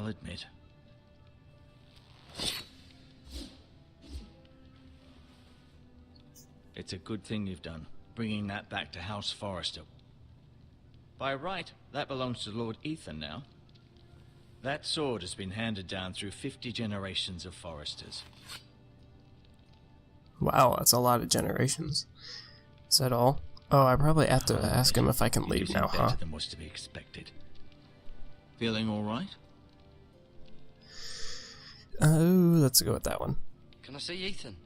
admit. It's a good thing you've done, bringing that back to House Forrester. By right, that belongs to Lord Ethan now. That sword has been handed down through 50 generations of Forresters. Wow, that's a lot of generations. Is that all? Oh, I probably have to ask him if I can leave now, huh? Better than was to be expected. Feeling all right? Oh, let's go with that one. Can I see Ethan?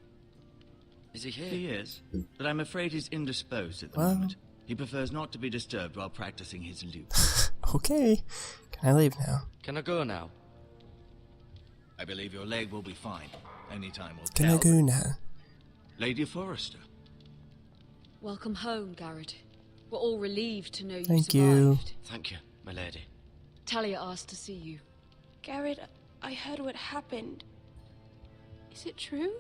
Is he here? He is, but I'm afraid he's indisposed at the moment. He prefers not to be disturbed while practicing his lute. Okay, can I leave now? Can I go now? I believe your leg will be fine. Only time will Can tell. I go now? Lady Forrester. Welcome home, Garrett. We're all relieved to know you Thank survived. you. Thank you, my lady. Talia asked to see you. Garrett, I heard what happened. Is it true?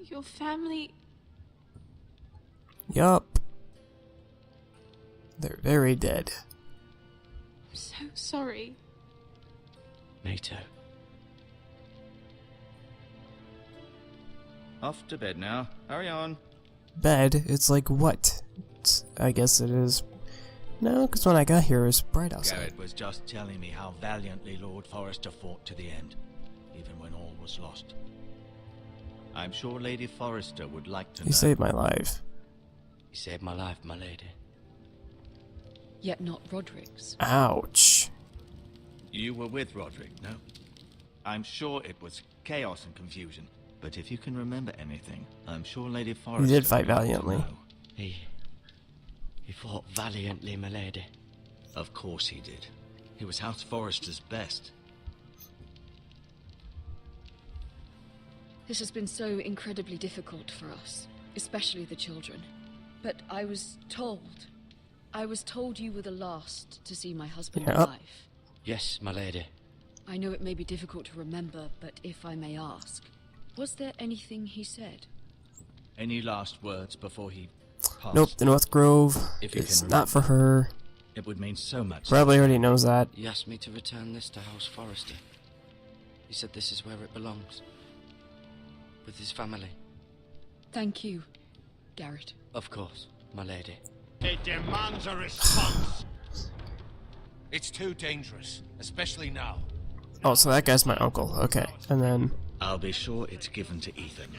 Your family... Yup. They're very dead. I'm so sorry. Me too. Off to bed now. Hurry on. Bed? It's like what? I guess it is. No, because when I got here it was bright outside. Garrett was just telling me how valiantly Lord Forrester fought to the end, even when all was lost. I'm sure Lady Forrester would like to know. He saved my life. You saved my life, my lady. Yet not Roderick's. Ouch. You were with Roderick, no? I'm sure it was chaos and confusion, but if you can remember anything, I'm sure Lady Forrester He did fight would like to valiantly. know. He fought valiantly, my lady. Of course he did. He was House Forrester's best. This has been so incredibly difficult for us, especially the children. But I was told you were the last to see my husband Yep. alive. Yes, my lady. I know it may be difficult to remember, but if I may ask, was there anything he said? Any last words before he passed? Nope, the North Grove If you is can not for her. It would mean so much. Probably already knows that. He asked me to return this to House Forrester. He said this is where it belongs. With his family. Thank you, Garrett. Of course, my lady. It demands a response. It's too dangerous, especially now. Oh, so that guy's my uncle. Okay, and then I'll be sure it's given to Ethan.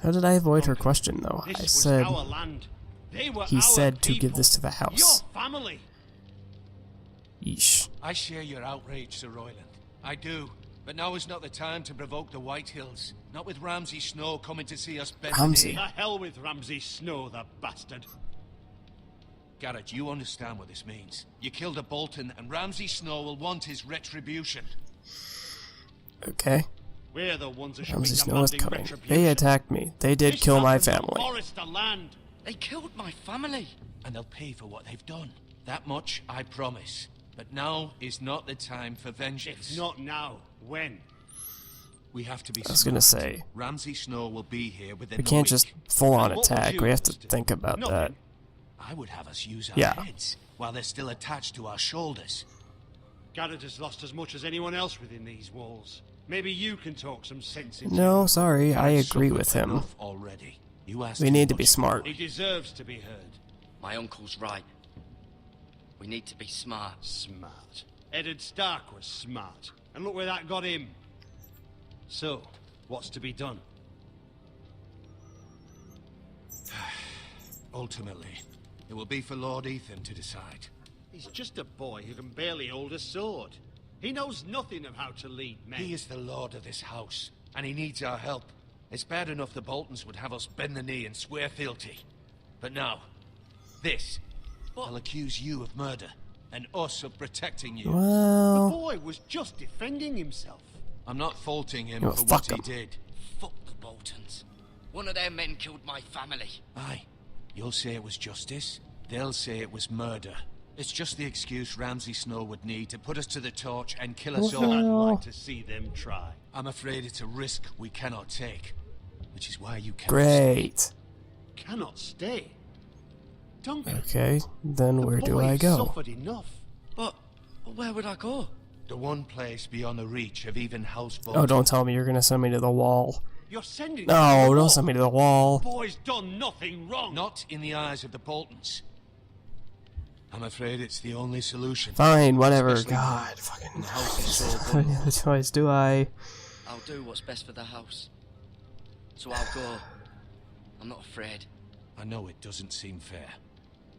how did I avoid her question though? This I was said our land. They were he our said to give people. this to the house. Your family. Yeesh. I share your outrage, Sir Royland. I do. But now is not the time to provoke the White Hills. Not with Ramsay Snow coming to see us bend the Ramsay. knee. The hell with Ramsay Snow, the bastard. Garrett, you understand what this means. You killed a Bolton, and Ramsay Snow will want his retribution. Okay. We're the ones that should Ramsay be Snow is demanding coming. retribution. They attacked me. They did This kill my happens on family. Forrester land. They killed my family. And they'll pay for what they've done. That much I promise. But now is not the time for vengeance. If not now, when? We have to be I was gonna smart. say, Ramsay Snow will be here within we a can't week. just full on And what would attack. you We have to want us think do? about Nothing. that. I would have us use our Yeah. heads while they're still attached to our shoulders. Garrett has lost as much as anyone else within these walls. Maybe you can talk some sense into No, him. sorry, I Garrett's agree suffered with him. enough already. You asked We too need to be much. smart. He deserves to be heard. My uncle's right. We need to be smart. Smart. Eddard Stark was smart. And look where that got him. So, what's to be done? Ultimately, it will be for Lord Ethan to decide. He's just a boy who can barely hold a sword. He knows nothing of how to lead men. He is the lord of this house, and he needs our help. It's bad enough the Boltons would have us bend the knee and swear fealty. But now, this. They'll accuse you of murder, and us of protecting you. Well, The boy was just defending himself. I'm not faulting him Yo, for fuck what him. he did. Fuck the Boltons. One of their men killed my family. Aye. You'll say it was justice. They'll say it was murder. It's just the excuse Ramsay Snow would need to put us to the torch and kill us all. I'd like to see them try. I'm afraid it's a risk we cannot take. Which is why you cannot great. stay. Cannot stay? Duncan, Okay, then the where do boy I go? suffered enough. But where would I go? The one place beyond the reach of even House Oh, don't tell me you're gonna send me to the wall. You're sending No, don't send me to the wall. The boy's done nothing wrong. Not in the eyes of the Boltons. I'm afraid it's the only solution. Fine, whatever. Especially God, fucking. the house is so I don't have a choice, do I? I'll do what's best for the house. So I'll go. I'm not afraid. I know it doesn't seem fair,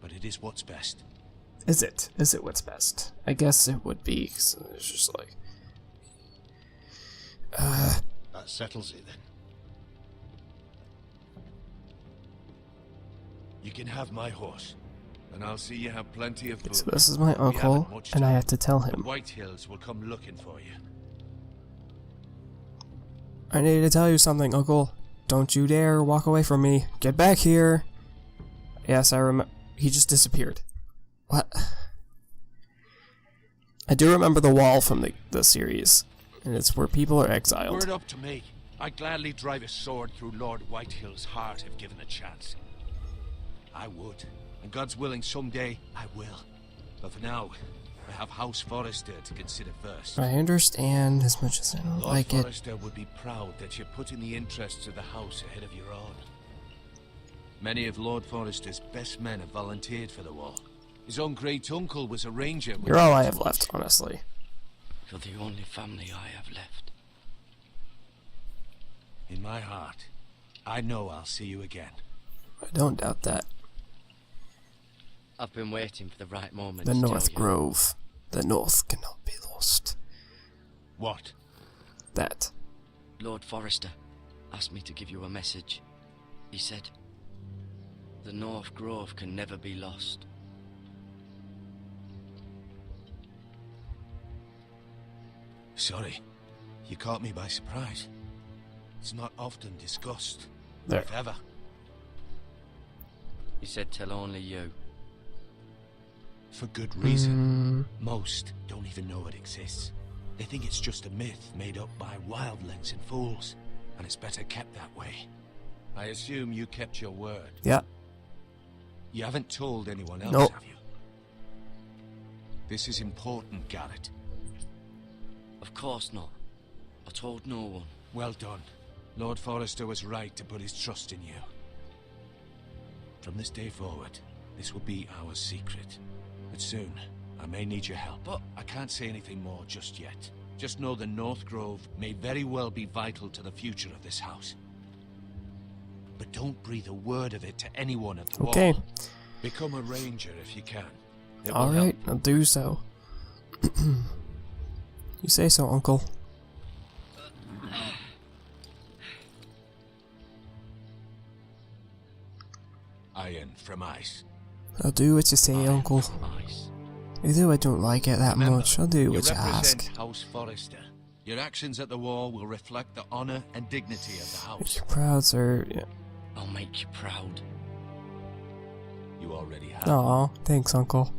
but it is what's best. Is it? Is it what's best? I guess it would be. So it's just like. That settles it then. You can have my horse, and I'll see you have plenty of food. So this is my uncle, and I have to tell him. The White Hills will come looking for you. I need to tell you something, Uncle. Don't you dare walk away from me. Get back here. Yes, I remember. He just disappeared. What? I do remember the wall from the series, and it's where people are exiled. Word up to me. I'd gladly drive a sword through Lord Whitehill's heart if given a chance. I would, and God's willing someday I will. But for now, I have House Forrester to consider first. I understand as much as I don't Lord like it. Forrester would be proud that you're putting the interests of the house ahead of your own. Many of Lord Forrester's best men have volunteered for the war. His own great uncle was a ranger. You're all I have left, honestly. You're the only family I have left. In my heart, I know I'll see you again. I don't doubt that. I've been waiting for the right moment The to tell North you. Grove. The North cannot be lost. What? That. Lord Forrester asked me to give you a message. He said, the North Grove can never be lost. Sorry, you caught me by surprise. It's not often discussed, There. if ever. He said tell only you. For good reason. Most don't even know it exists. They think it's just a myth made up by wildlings and fools, and it's better kept that way. I assume you kept your word. Yeah. You haven't told anyone else, Nope. have you? This is important, Garrett. Of course not. I told no one. Well done. Lord Forrester was right to put his trust in you. From this day forward, this will be our secret. But soon, I may need your help. But I can't say anything more just yet. Just know the North Grove may very well be vital to the future of this house. But don't breathe a word of it to anyone at the Okay. wall. Become a ranger if you can. It will Alright, help. I'll do so. You say so, Uncle. Iron from ice. I'll do what you say, Uncle. Ice. Although I don't like it that Remember, much, I'll do what you represent ask. House Forrester. Your actions at the war will reflect the honor and dignity of the Make house. you proud, sir. Yeah. I'll make you proud. You already have. Aw, thanks, Uncle.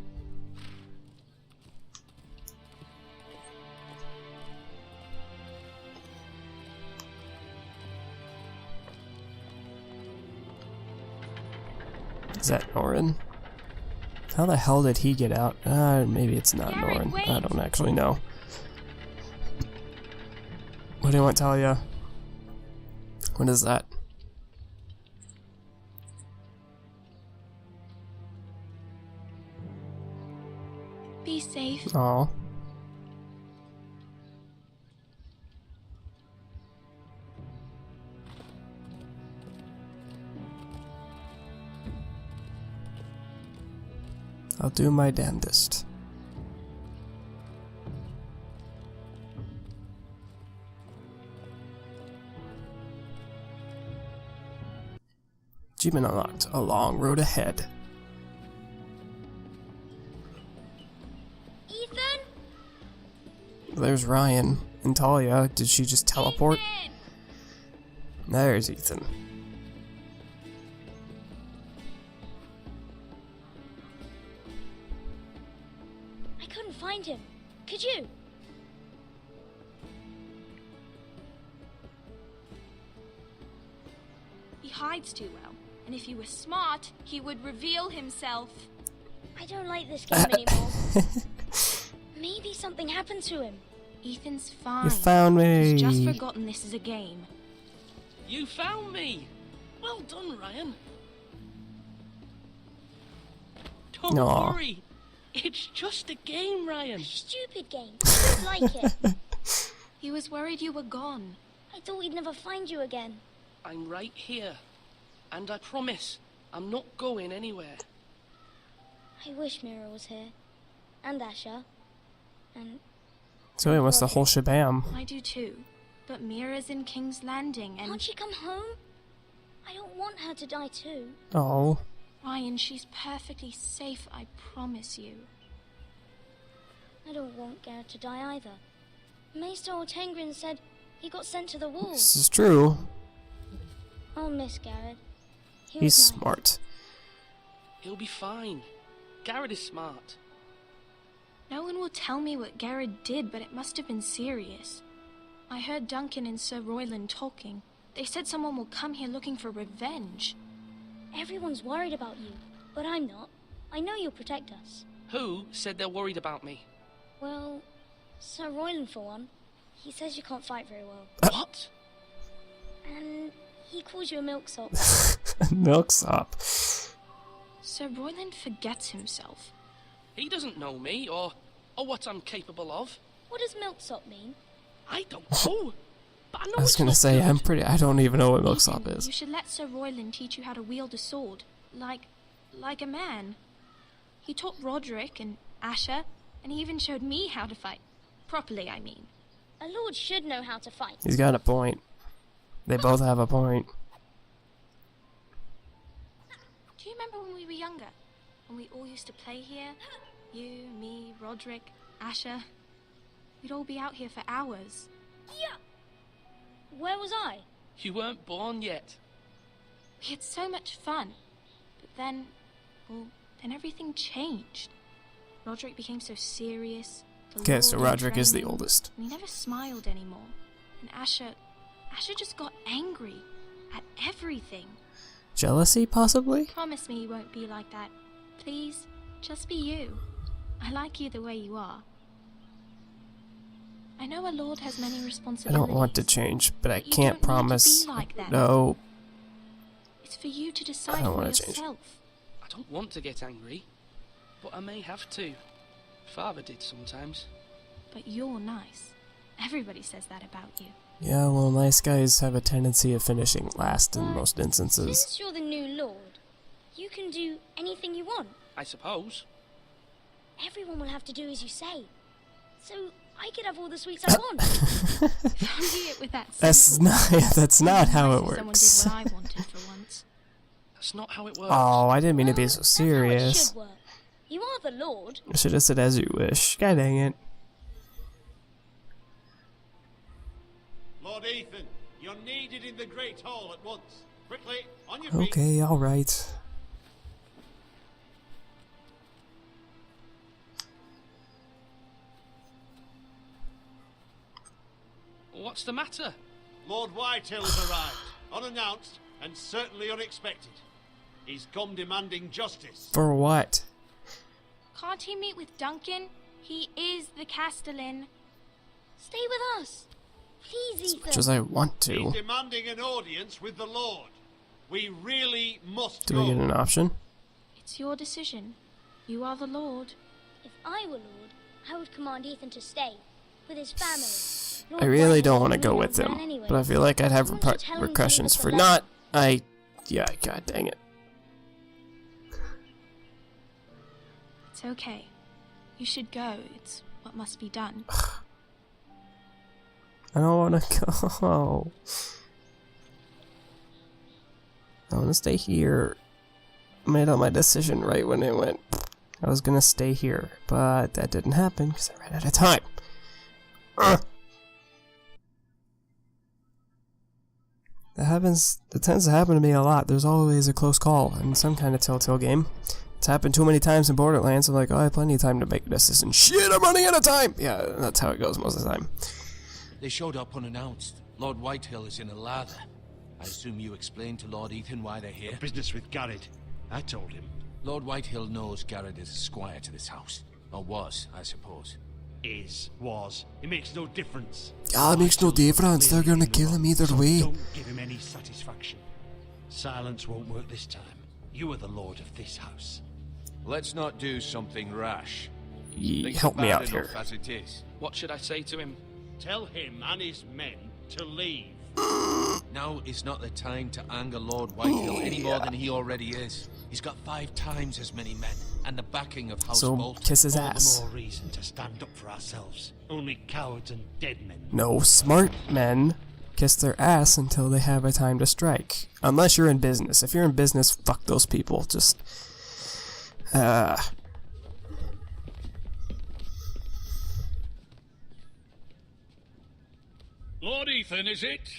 Is that Norin? How the hell did he get out? Maybe it's not Garrett, Norin. wait! I don't actually know. What do you want, Talia? What is that? Be safe. Aw. I'll do my damnedest. Achievement unlocked. A long road ahead. Ethan? There's Ryan and Talia. Did she just teleport? Ethan! There's Ethan. I couldn't find him. Could you? He hides too well. And if he was smart, he would reveal himself. I don't like this game anymore. Maybe something happened to him. Ethan's fine. You found me. He's just forgotten this is a game. You found me! Well done, Ryan. Don't Aw. worry. It's just a game, Ryan. Stupid game. Just like it. He was worried you were gone. I thought we'd never find you again. I'm right here. And I promise, I'm not going anywhere. I wish Mira was here. And Asher. And So it was the whole shabam. I do too. But Mira's in King's Landing and... can't she come home? I don't want her to die too. Oh. Ryan, she's perfectly safe, I promise you. I don't want Garrett to die either. Maester Ortengrin said he got sent to the This wolves. is true. I'll miss Garrett. He He's was nice. smart. He'll be fine. Garrett is smart. No one will tell me what Garrett did, but it must have been serious. I heard Duncan and Sir Royland talking. They said someone will come here looking for revenge. Everyone's worried about you, but I'm not. I know you'll protect us. Who said they're worried about me? Well, Sir Royland for one. He says you can't fight very well. What? And he calls you a milksop. Milksop. Sir Royland forgets himself. He doesn't know me or what I'm capable of. What does milksop mean? I don't know. But I know I was it's gonna not say, good. I don't even know what Ethan, milksop is. You should let Sir Royland teach you how to wield a sword. Like a man. He taught Roderick and Asher, and he even showed me how to fight. Properly, I mean. A lord should know how to fight. He's got a point. They both have a point. Do you remember when we were younger? When we all used to play here? You, me, Roderick, Asher. We'd all be out here for hours. Yeah. Where was I? You weren't born yet. We had so much fun. But then, well, then everything changed. Roderick became so serious. the Okay, so lord in Roderick is the training, oldest. and he never smiled anymore. And Asher just got angry at everything. Jealousy, possibly? Promise me you won't be like that. Please, just be you. I like you the way you are. I know a lord has many I responsibilities. don't want to change, but I but you can't don't need to promise. be like that. No. It's for you to decide don't for wanna change. yourself. I don't want to get angry, but I may have to. Father did sometimes. But you're nice. Everybody says that about you. Yeah, well, nice guys have a tendency of finishing last in most instances. Since you're the new lord, you can do anything you want. I suppose. Everyone will have to do as you say. So I could have all the sweets I want. If only it was that That's simple. not. Yeah, that's not how Nice it if works. Someone did what I wanted for once. That's not how it works. Oh, I didn't mean to be Well, so that's how it serious. should work. You are the lord. I should have said as you wish. God dang it. Lord Ethan, you're needed in the Great Hall at once. Quickly, on your feet. Okay, alright. What's the matter? Lord Whitehill has arrived, unannounced and certainly unexpected. He's come demanding justice. For what? Can't he meet with Duncan? He is the Castellan. Stay with us. Please, As Ethan. much as I want He's to. demanding an audience with the Lord. We really must Do go. we get an option? It's your decision. You are the Lord. If I were lord, I would command Ethan to stay with his family. I really Lord don't want to Whitehill go will with run him, anyway. but I feel like I'd have Someone should tell him to leave repercussions us for alone. not. Yeah, god dang it. It's okay. You should go. It's what must be done. I don't want to go. I want to stay here. I made up my decision right when it went. I was gonna stay here, but that didn't happen because I ran out of time. That happens. That tends to happen to me a lot. There's always a close call in some kind of Telltale game. It's happened too many times in Borderlands. I'm like, oh, I have plenty of time to make a decision. Shit, I'm running out of time. Yeah, that's how it goes most of the time. They showed up unannounced. Lord Whitehill is in a lather. I assume you explained to Lord Ethan why they're here? Business with Garrett. I told him. Lord Whitehill knows Garrett is a squire to this house. Or was, I suppose. was. It makes no difference. Ah, it makes no difference. They're gonna kill him either way. Don't give him any satisfaction. Silence won't work this time. You are the lord of this house. Let's not do something rash. Help me out here. As it is. What should I say to him? Tell him and his men to leave. Now is not the time to anger Lord Whitehill any more than he already is. He's got 5 times as many men, and the backing of House So Bolton. kiss his All ass. the more reason to stand up for ourselves. Only cowards and dead men. No, smart men kiss their ass until they have a time to strike. Unless you're in business. If you're in business, fuck those people. Just Lord Ethan, is it?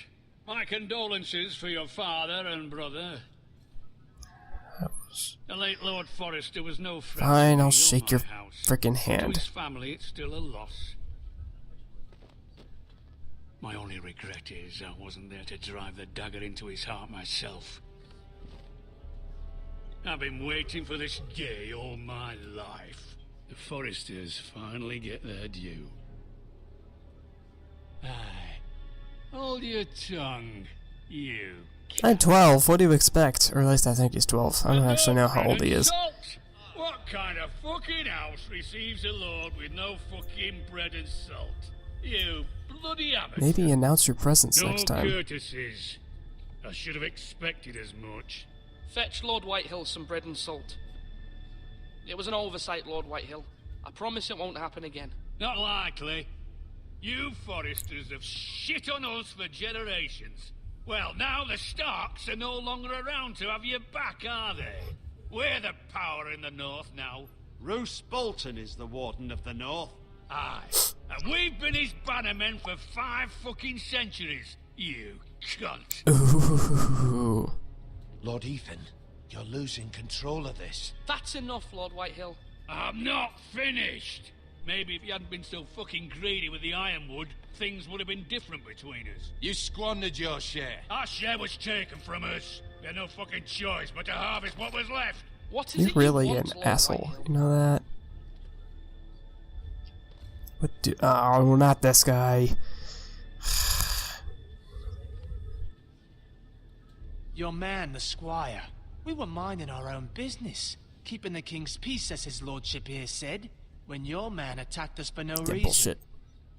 My condolences for your father and brother. The late Lord Forrester was no friend. Fine, to I'll me or shake your my house. frickin' To hand. his family, it's still a loss. My only regret is I wasn't there to drive the dagger into his heart myself. I've been waiting for this day all my life. The Forresters finally get their due. Aye. Hold your tongue, you. I'm 12. What do you expect? Or at least I think he's 12. I don't actually know how old he is. Salt? What kind of fucking house receives a lord with no fucking bread and salt? You bloody amateur. Maybe announce your presence next No time. courtesies. I should have expected as much. Fetch Lord Whitehill some bread and salt. It was an oversight, Lord Whitehill. I promise it won't happen again. Not likely. You Forresters have shit on us for generations. Well, now the Starks are no longer around to have your back, are they? We're the power in the north now. Roose Bolton is the warden of the north. Aye. And we've been his bannermen for 5 fucking centuries. You cunt. Ooh. Lord Ethan, you're losing control of this. That's enough, Lord Whitehill. I'm not finished. Maybe if you hadn't been so fucking greedy with the ironwood, things would have been different between us. You squandered your share. Our share was taken from us. We had no fucking choice but to harvest what was left. What is You're it really you an want, Lord asshole. Whitehill? You know that? What do... Oh, not this guy. Your man, the squire. We were minding our own business. Keeping the king's peace, as his lordship here said. When your man attacked us for no Yeah, reason. bullshit.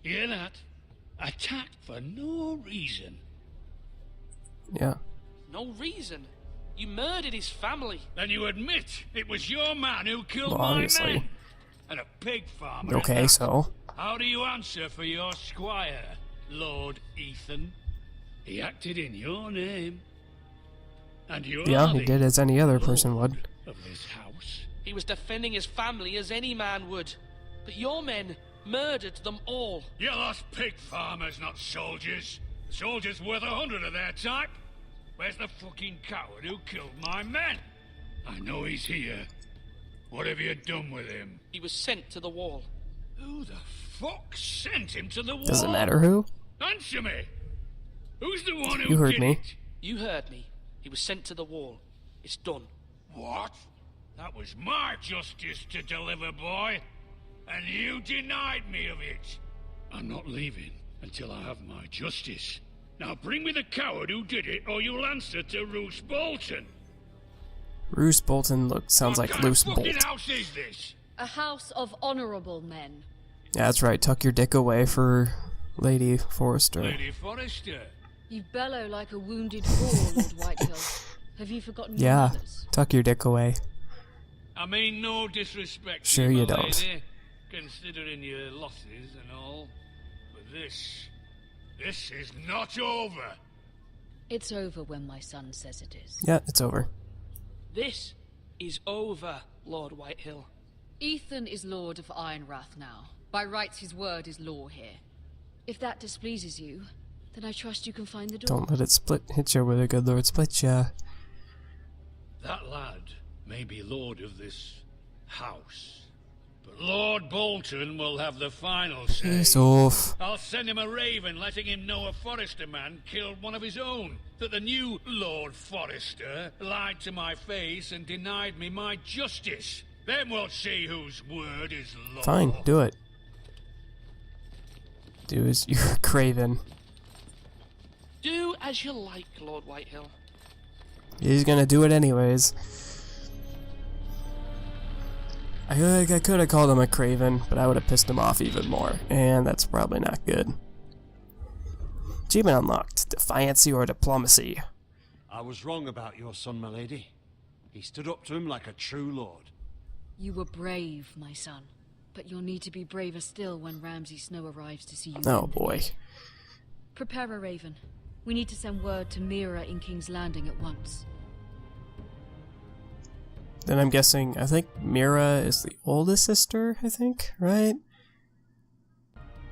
Hear that? Attacked for no reason. Yeah. No reason. You murdered his family. Then you admit it was your man who killed Well, my obviously. men. And a pig farmer. Okay, at that. so... How do you answer for your squire, Lord Ethan? He acted in your name. And you Yeah, are he the did as any other person would. of this house. He was defending his family as any man would. But your men murdered them all. You lost pig farmers, not soldiers. Soldiers worth 100 of their type. Where's the fucking coward who killed my men? I know he's here. What have you done with him? He was sent to the wall. Who the fuck sent him to the wall? Doesn't matter who. Answer me. Who's the one who You heard did me. it? You heard me. He was sent to the wall. It's done. What? That was my justice to deliver, boy. And you denied me of it. I'm not leaving until I have my justice. Now bring me the coward who did it, or you'll answer to Roose Bolton. Roose Bolton sounds What like kind loose of fucking bolt. house is this? A house of honorable men. Yeah, that's right. Tuck your dick away for Lady Forrester. Lady Forrester. You bellow like a wounded boar, Lord Whitehill. Have you forgotten your Yeah, manners? tuck your dick away. I mean no disrespect Sure to you, you my don't. lady, considering your losses and all. But this is not over. It's over when my son says it is. Yeah, it's over. This is over, Lord Whitehill. Ethan is Lord of Ironrath now. By rights, his word is law here. If that displeases you, then I trust you can find the door. Don't let it hit you with a good Lord split ya. That lad may be lord of this house, but Lord Bolton will have the final say. Piss off. I'll send him a raven letting him know a Forrester man killed one of his own. That the new Lord Forrester lied to my face and denied me my justice. Then we'll see whose word is law. Fine, do it. do is you're a craven. Do as you like, Lord Whitehill. He's gonna do it anyways. I feel like I could have called him a craven, but I would have pissed him off even more, and that's probably not good. Achievement unlocked. Defiancy or diplomacy. I was wrong about your son, my lady. He stood up to him like a true lord. You were brave, my son. But you'll need to be braver still when Ramsay Snow arrives to see you. Oh boy. Prepare a raven. We need to send word to Mira in King's Landing at once. Then I'm guessing, I think Mira is the oldest sister, I think, right?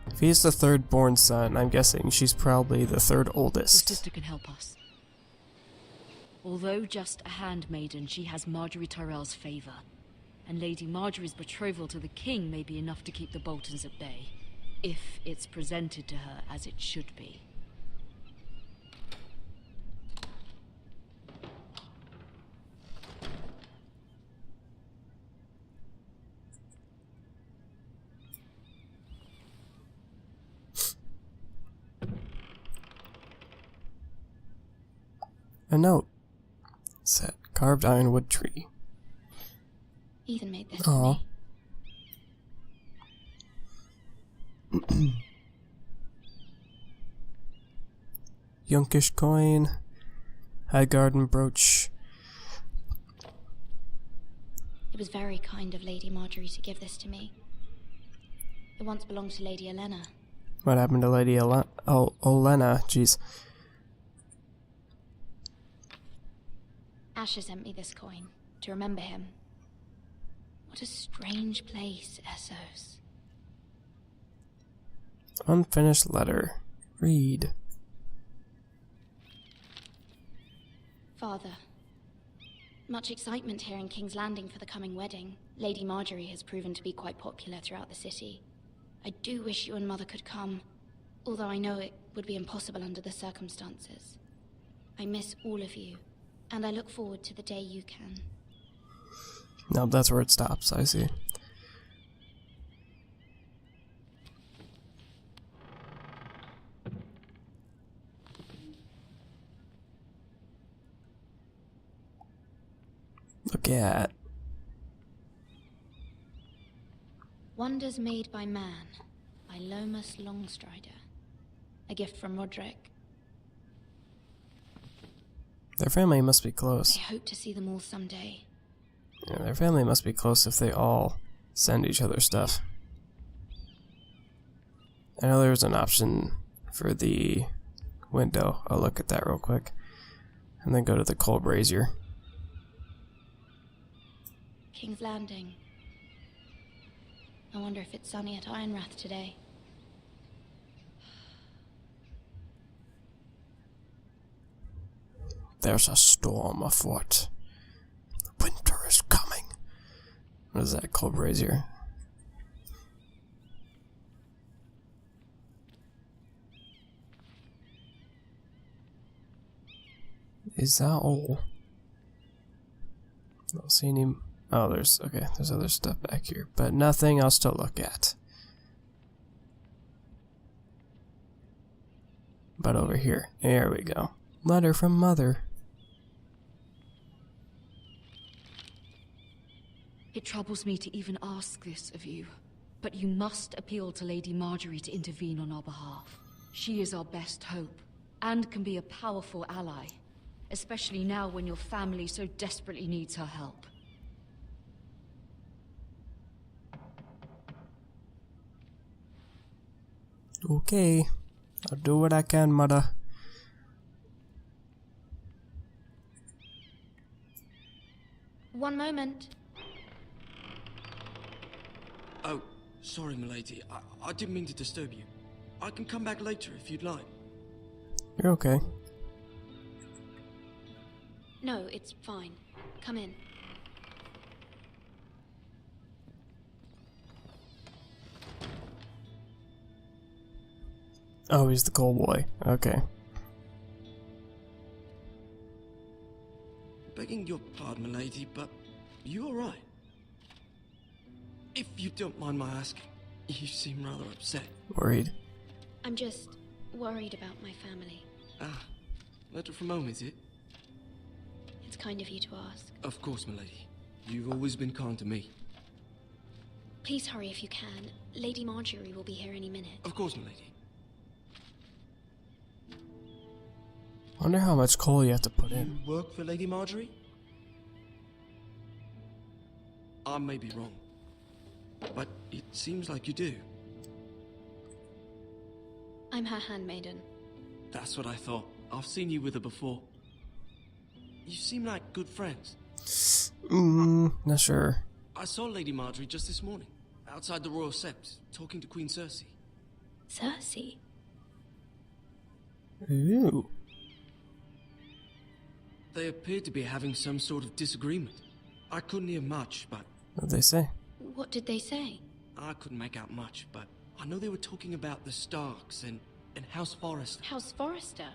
If he's the third born son, I'm guessing she's probably the third Your oldest. sister can help us. Although just a handmaiden, she has Marjorie Tyrell's favor. And Lady Marjorie's betrothal to the king may be enough to keep the Boltons at bay, if it's presented to her as it should be. A note. Set. Carved ironwood tree. Ethan made this Aw. for me. Yunkish coin. High garden brooch. It was very kind of Lady Marjorie to give this to me. It once belonged to Lady Olenna. What happened to Lady Olenna? Jeez. Asher sent me this coin to remember him. What a strange place, Essos. Unfinished letter. Read. Father, much excitement here in King's Landing for the coming wedding. Lady Marjorie has proven to be quite popular throughout the city. I do wish you and Mother could come, although I know it would be impossible under the circumstances. I miss all of you, and I look forward to the day you can. No, that's where it stops, I see. Look at. Wonders Made by Man, by Lomas Longstrider. A gift from Roderick. Their family must be close. I hope to see them all someday. Yeah, their family must be close if they all send each other stuff. I know there's an option for the window. I'll look at that real quick. And then go to the coal brazier. King's Landing. I wonder if it's sunny at Ironrath today. There's a storm afoot. Winter is coming. What is that, coal brazier? Is that all? I don't see any. Oh, there's other stuff back here, but nothing else to look at. But over here, there we go. Letter from Mother. It troubles me to even ask this of you, but you must appeal to Lady Marjorie to intervene on our behalf. She is our best hope, and can be a powerful ally, especially now when your family so desperately needs her help. Okay, I'll do what I can, Mother. One moment. Oh, sorry, milady. I didn't mean to disturb you. I can come back later if you'd like. You're okay. No, it's fine. Come in. Oh, he's the coal boy. Okay. Begging your pardon, milady, but you alright? If you don't mind my asking, you seem rather upset. Worried. I'm just worried about my family. Ah, letter from home, is it? It's kind of you to ask. Of course, my lady. You've always been kind to me. Please hurry if you can. Lady Marjorie will be here any minute. Of course, my lady. Wonder how much coal you have to put in. You work for Lady Marjorie? I may be wrong, but it seems like you do. I'm her handmaiden. That's what I thought. I've seen you with her before. You seem like good friends. Not sure. I saw Lady Marjorie just this morning, outside the Royal Sept, talking to Queen Cersei. Cersei? Ooh. They appeared to be having some sort of disagreement. I couldn't hear much, but... What'd they say? What did they say? I couldn't make out much, but I know they were talking about the Starks and House Forrester. House Forrester?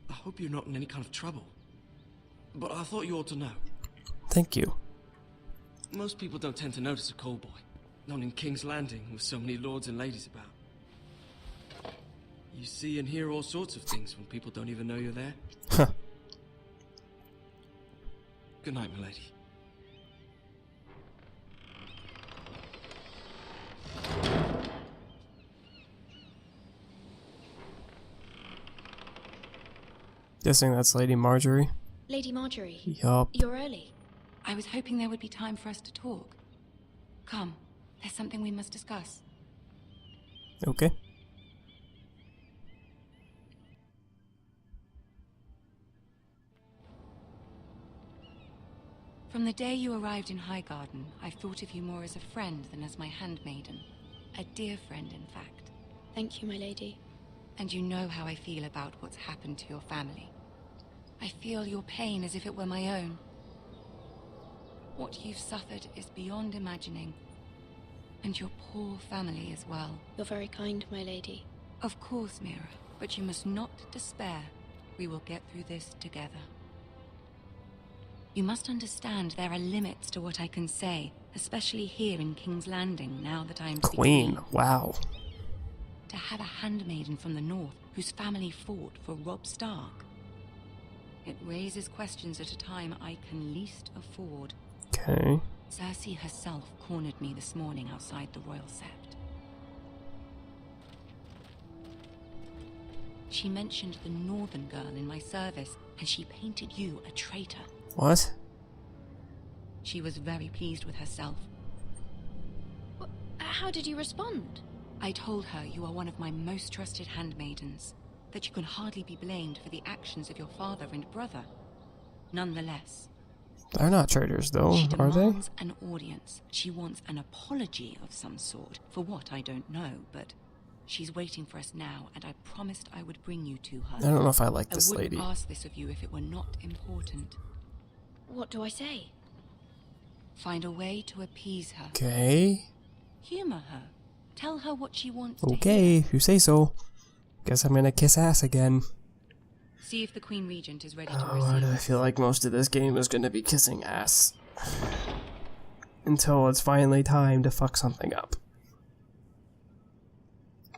I hope you're not in any kind of trouble. But I thought you ought to know. Thank you. Most people don't tend to notice a call boy. Not in King's Landing with so many lords and ladies about. You see and hear all sorts of things when people don't even know you're there. Huh. Good night, my lady. Guessing that's Lady Marjorie. Lady Marjorie? Yup. You're early. I was hoping there would be time for us to talk. Come, there's something we must discuss. Okay. From the day you arrived in Highgarden, I've thought of you more as a friend than as my handmaiden. A dear friend, in fact. Thank you, my lady. And you know how I feel about what's happened to your family. I feel your pain as if it were my own. What you've suffered is beyond imagining. And your poor family as well. You're very kind, my lady. Of course, Mira, but you must not despair. We will get through this together. You must understand there are limits to what I can say, especially here in King's Landing, now that I am Queen. Wow. To have a handmaiden from the north whose family fought for Robb Stark. It raises questions at a time I can least afford. Okay. Cersei herself cornered me this morning outside the Royal Sept. She mentioned the northern girl in my service, and she painted you a traitor. What? She was very pleased with herself. How did you respond? I told her you are one of my most trusted handmaidens, that you can hardly be blamed for the actions of your father and brother. Nonetheless, they're not traitors, though, she are they? demands an audience. She wants an apology of some sort, for what I don't know, but she's waiting for us now, and I promised I would bring you to her. I don't know if I like this I wouldn't lady. ask this of you if it were not important. What do I say? Find a way to appease her. Okay. Humor her. Tell her what she wants to hear. Okay, if you say so. Guess I'm gonna kiss ass again. See if the Queen Regent is ready to Why receive do I us. feel like most of this game is gonna be kissing ass? Until it's finally time to fuck something up.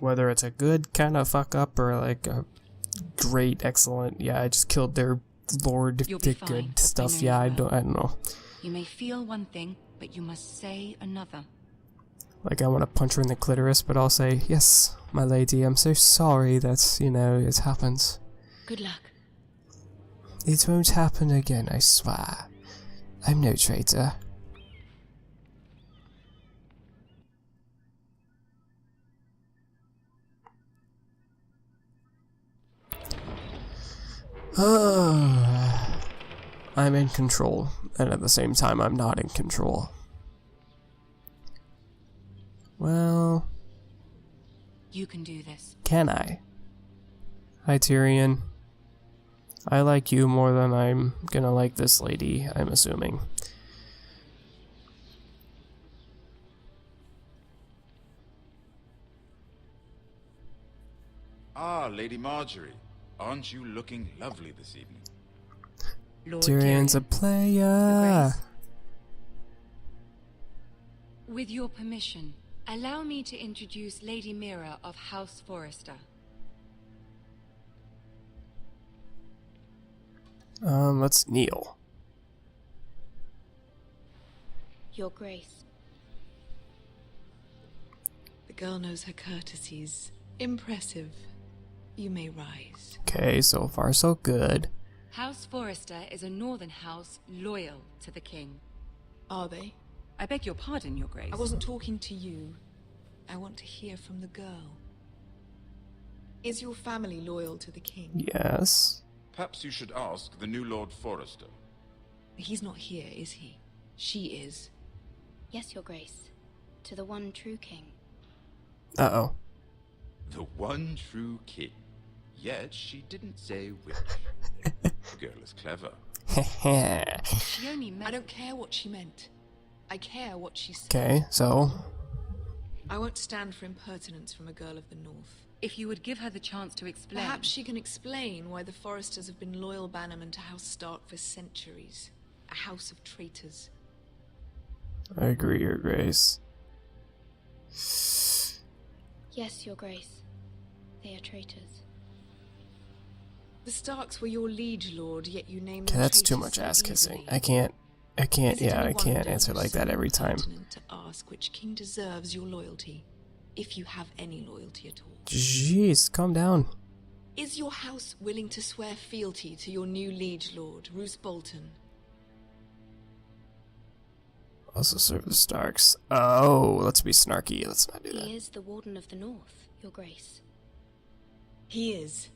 Whether it's a good kind of fuck up or like a great, excellent, yeah, I just killed their lord, You'll be did fine. good stuff, I know yeah, you I don't know. You may feel one thing, but you must say another. Like, I want to punch her in the clitoris, but I'll say, yes, my lady, I'm so sorry that, you know, it happens. Good luck. It won't happen again, I swear. I'm no traitor. I'm in control, and at the same time, I'm not in control. Well... You can do this. Can I? Hi, Tyrion. I like you more than I'm gonna like this lady, I'm assuming. Ah, Lady Marjorie. Aren't you looking lovely this evening? Lord Tyrion's a player. With your permission, Allow me to introduce Lady Mira of House Forrester. Let's kneel. Your Grace. The girl knows her courtesies. Impressive. You may rise. Okay, so far so good. House Forrester is a northern house loyal to the king. Are they? I beg your pardon, Your Grace. I wasn't talking to you. I want to hear from the girl. Is your family loyal to the king? Yes. Perhaps you should ask the new Lord Forrester. He's not here, is he? She is. Yes, Your Grace. To the one true king. Uh-oh. The one true king. Yet she didn't say which. The girl is clever. She only meant... I don't care what she meant. I care what she said. Okay, so... I won't stand for impertinence from a girl of the north. If you would give her the chance to explain... Perhaps she can explain why the Forresters have been loyal bannermen to House Stark for centuries. A house of traitors. I agree, Your Grace. Yes, Your Grace. They are traitors. The Starks were your liege lord, yet you named Okay, them that's too traitors much so ass kissing. easily. I can't, yeah, I can't wonder answer like that every time. To ask which king deserves your loyalty, if you have any loyalty at all. Jeez, calm down. Is your house willing to swear fealty to your new liege lord, Roose Bolton? Also serve the Starks. Oh, let's be snarky. Let's not do that. He is the Warden of the North, Your Grace. He is.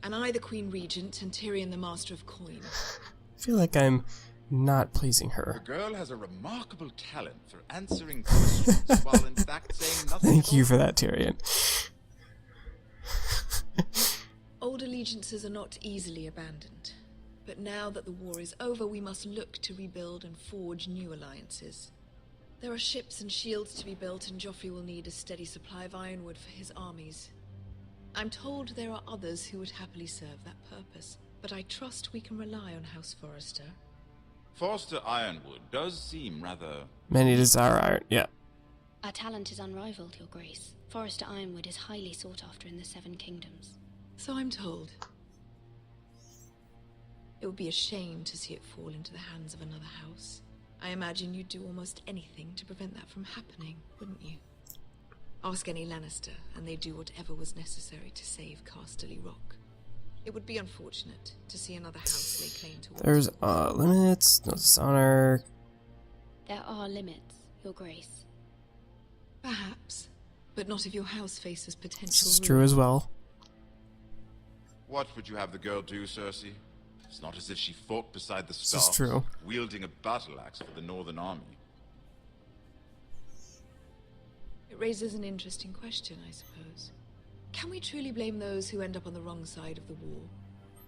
And I the Queen Regent, and Tyrion the Master of Coin. I feel like I'm not pleasing her. The girl has a remarkable talent for answering questions while in fact saying nothing. Thank you for that, Tyrion. Old allegiances are not easily abandoned. But now that the war is over, we must look to rebuild and forge new alliances. There are ships and shields to be built, and Joffrey will need a steady supply of ironwood for his armies. I'm told there are others who would happily serve that purpose, but I trust we can rely on House Forrester. Forrester Ironwood does seem rather... Many desire iron, yeah. Our talent is unrivaled, Your Grace. Forrester Ironwood is highly sought after in the Seven Kingdoms. So I'm told. It would be a shame to see it fall into the hands of another house. I imagine you'd do almost anything to prevent that from happening, wouldn't you? Ask any Lannister, and they'd do whatever was necessary to save Casterly Rock. It would be unfortunate to see another house lay claim to. There's limits, no dishonor. There are limits, Your Grace. Perhaps, but not if your house faces potential. This is true as well. What would you have the girl do, Cersei? It's not as if she fought beside the Starks, This is true. wielding a battle axe for the Northern Army. It raises an interesting question, I suppose. Can we truly blame those who end up on the wrong side of the war?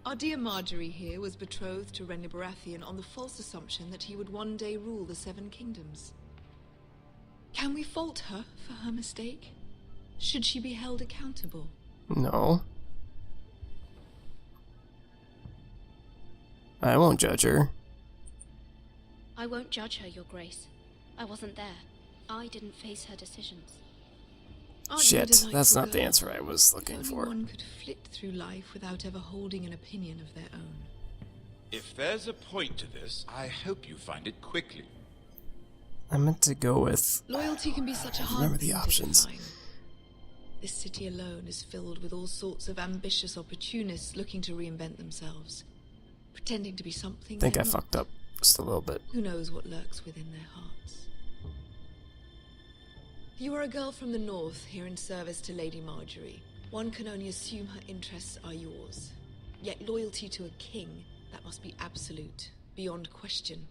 Our dear Marjorie here was betrothed to Renly Baratheon on the false assumption that he would one day rule the Seven Kingdoms. Can we fault her for her mistake? Should she be held accountable? No. I won't judge her. I won't judge her, Your Grace. I wasn't there. I didn't face her decisions. Shit, that's not the answer I was looking for. One could flit through life without ever holding an opinion of their own. If there's a point to this, I hope you find it quickly. I meant to go with... Loyalty can be such a hard remember the thing to options. define. This city alone is filled with all sorts of ambitious opportunists looking to reinvent themselves. Pretending to be something I think I they're not. fucked up just a little bit. Who knows what lurks within their hearts? You are a girl from the north, here in service to Lady Marjorie. One can only assume her interests are yours. Yet loyalty to a king, that must be absolute, beyond question.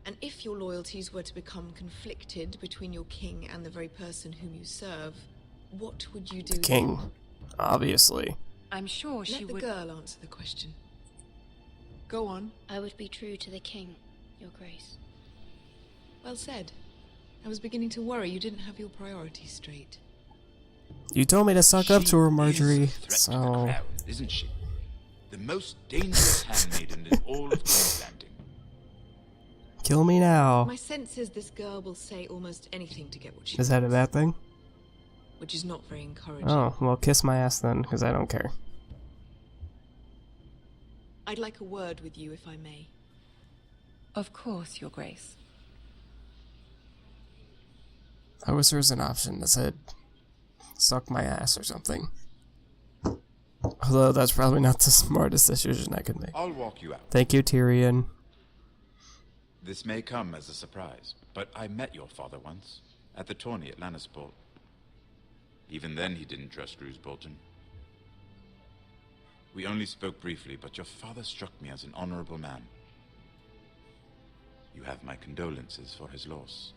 And if your loyalties were to become conflicted between your king and the very person whom you serve, what would you do? The king, obviously. I'm sure she would... Let the girl answer the question. Go on. I would be true to the king, Your Grace. Well said. I was beginning to worry you didn't have your priorities straight. You told me to suck up to her, Marjorie, so... To the crown, isn't she? The most dangerous handmaiden in all of King's Landing. Kill me now. My sense is this girl will say almost anything to get what she Is that a bad thing? which is not very encouraging. Oh, well, kiss my ass then, because I don't care. I'd like a word with you, if I may. Of course, Your Grace. I wish there was an option that said, suck my ass or something. Although that's probably not the smartest decision I could make. I'll walk you out. Thank you, Tyrion. This may come as a surprise, but I met your father once, at the tourney at Lannisport. Even then he didn't trust Roose Bolton. We only spoke briefly, but your father struck me as an honorable man. You have my condolences for his loss.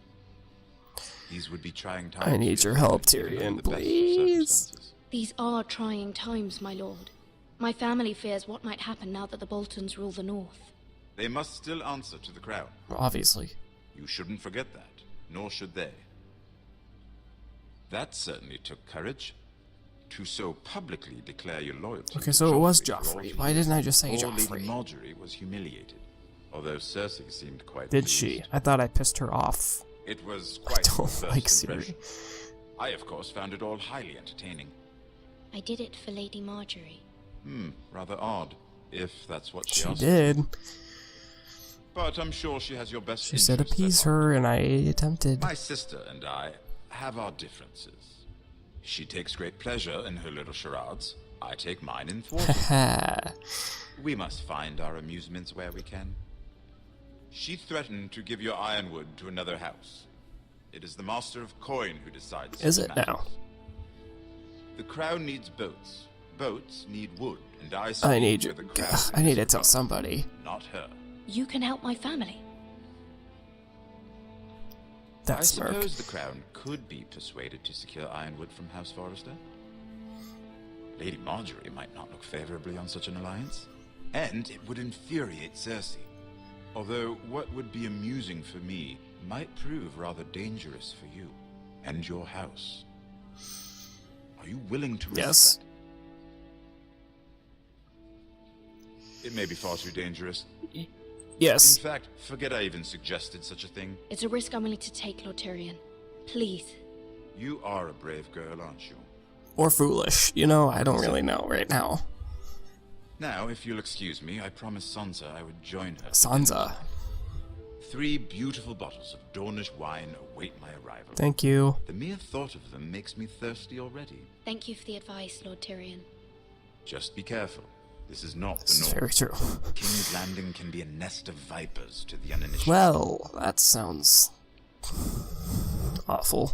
These would be trying times. I need your help, Tyrion, please. These are trying times, my lord. My family fears what might happen now that the Boltons rule the north. They must still answer to the crown. Obviously. You shouldn't forget that, nor should they. That certainly took courage. To so publicly declare your loyalty. Okay, so it was Joffrey. Why didn't I just say Joffrey? Lady Marjorie was humiliated, although Cersei seemed quite Did pleased. she? I thought I pissed her off. It was quite I don't a like first Ciri. impression. I, of course, found it all highly entertaining. I did it for Lady Marjorie. Rather odd, if that's what she She asked. did. But I'm sure she has your best She said interests at appease heart. her, and I attempted. My sister and I have our differences. She takes great pleasure in her little charades. I take mine in thwarting. We must find our amusements where we can. She threatened to give your ironwood to another house. It is the Master of Coin who decides. Is such it matters. now? The crown needs boats. Boats need wood, and I need you. where the crown I need to is tell somebody. Not her. You can help my family. That I smirk. suppose the crown could be persuaded to secure ironwood from House Forrester. Lady Marjorie might not look favorably on such an alliance, and it would infuriate Cersei. Although what would be amusing for me might prove rather dangerous for you and your house. Are you willing to risk Yes. that? It may be far too dangerous. Yes. In fact, forget I even suggested such a thing. It's a risk I'm willing to take, Lord Tyrion. Please. You are a brave girl, aren't you? Or foolish. You know, I don't really know right now. Now, if you'll excuse me, I promised Sansa I would join her. Sansa. 3 beautiful bottles of Dornish wine await my arrival. Thank you. The mere thought of them makes me thirsty already. Thank you for the advice, Lord Tyrion. Just be careful. This is not This the is north. very true. King's Landing can be a nest of vipers to the uninitiated. Well, that sounds awful.